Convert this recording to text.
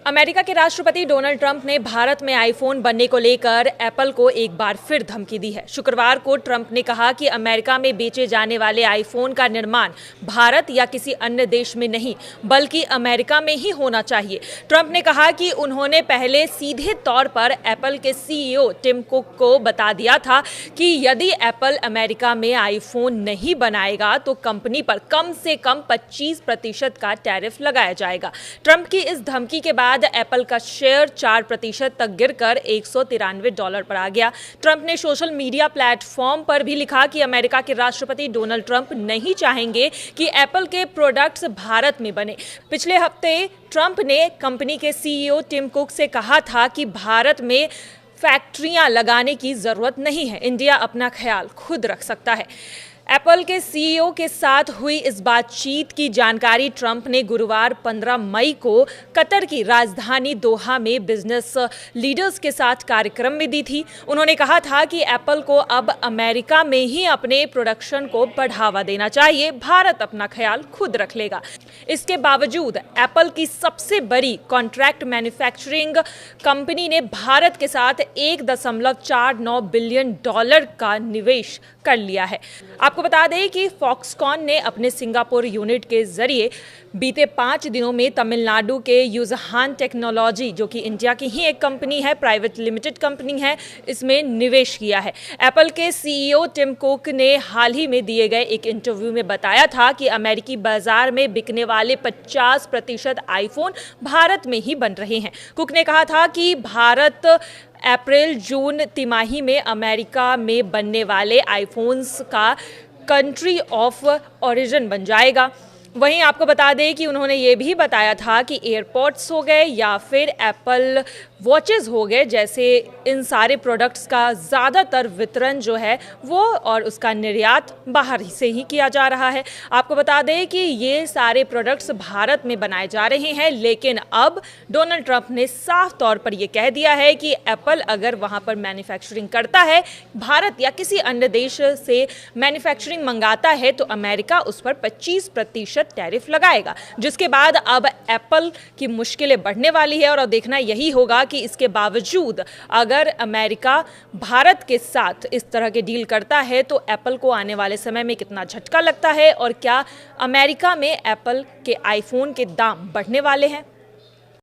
America के राष्ट्रपति Donald Trump ने भारत में आईफोन बनने को लेकर एप्पल को एक बार फिर धमकी दी है। शुक्रवार को ट्रंप ने कहा कि अमेरिका में बेचे जाने वाले आईफोन का निर्माण भारत या किसी अन्य देश में नहीं बल्कि अमेरिका में ही होना चाहिए। ट्रंप ने कहा कि उन्होंने पहले सीधे तौर पर एप्पल के सीईओ टिम कुक को बता दिया था कि यदि एप्पल अमेरिका में आईफोन नहीं बनाएगा तो कंपनी पर कम से कम 25% का टैरिफ लगाया जाएगा। ट्रंप की इस धमकी के बाद एप्पल का शेयर 4% तक गिरकर $193 पर आ गया। ट्रंप ने सोशल मीडिया प्लेटफॉर्म पर भी लिखा कि अमेरिका के राष्ट्रपति डोनाल्ड ट्रंप नहीं चाहेंगे कि एप्पल के प्रोडक्ट्स भारत में बने। पिछले हफ्ते ट्रंप ने कंपनी के सीईओ टिम कुक से कहा था कि भारत में फैक्ट्रियां लगाने की जरूरत नहीं है, इंडिया अपना ख्याल खुद रख सकता है। एप्पल के सीईओ के साथ हुई इस बातचीत की जानकारी ट्रंप ने गुरुवार 15 मई को कतर की राजधानी दोहा में बिजनेस लीडर्स के साथ कार्यक्रम में दी थी। उन्होंने कहा था कि एप्पल को अब अमेरिका में ही अपने प्रोडक्शन को बढ़ावा देना चाहिए, भारत अपना ख्याल खुद रख लेगा। इसके बावजूद एप्पल की सबसे बड़ी कॉन्ट्रैक्ट मैन्युफैक्चरिंग कंपनी ने भारत के साथ $1.49 बिलियन का निवेश कर लिया है। आपको बता दें कि फॉक्सकॉन ने अपने सिंगापुर यूनिट के जरिए बीते 5 दिनों में तमिलनाडु के युजहान टेक्नोलॉजी, जो कि इंडिया की ही एक कंपनी है, प्राइवेट लिमिटेड कंपनी है, इसमें निवेश किया है। एप्पल के सीईओ टिम कुक ने हाल ही में दिए गए एक इंटरव्यू में बताया था कि अमेरिकी बाजार में बिकने वाले 50% आईफोन भारत में ही बन रहे हैं। कुक ने कहा था कि भारत अप्रैल-जून तिमाही में अमेरिका में बनने वाले आईफोन्स का कंट्री ऑफ ओरिजिन बन जाएगा। वहीं आपको बता दें कि उन्होंने ये भी बताया था कि एयरपॉड्स हो गए या फिर एप्पल वॉचेस हो गए, जैसे इन सारे प्रोडक्ट्स का ज़्यादातर वितरण जो है वो और उसका निर्यात बाहर से ही किया जा रहा है। आपको बता दें कि ये सारे प्रोडक्ट्स भारत में बनाए जा रहे हैं, लेकिन अब डोनाल्ड ट्रंप ने साफ तौर पर यह कह दिया है कि एप्पल अगर वहाँ पर मैन्युफैक्चरिंग करता है, भारत या किसी अन्य देश से मैन्युफैक्चरिंग मंगाता है, तो अमेरिका उस पर 25% टैरिफ लगाएगा, जिसके बाद अब एप्पल की मुश्किलें बढ़ने वाली है। और अब देखना यही होगा कि इसके बावजूद अगर अमेरिका भारत के साथ इस तरह के डील करता है तो एप्पल को आने वाले समय में कितना झटका लगता है और क्या अमेरिका में एप्पल के आईफोन के दाम बढ़ने वाले हैं।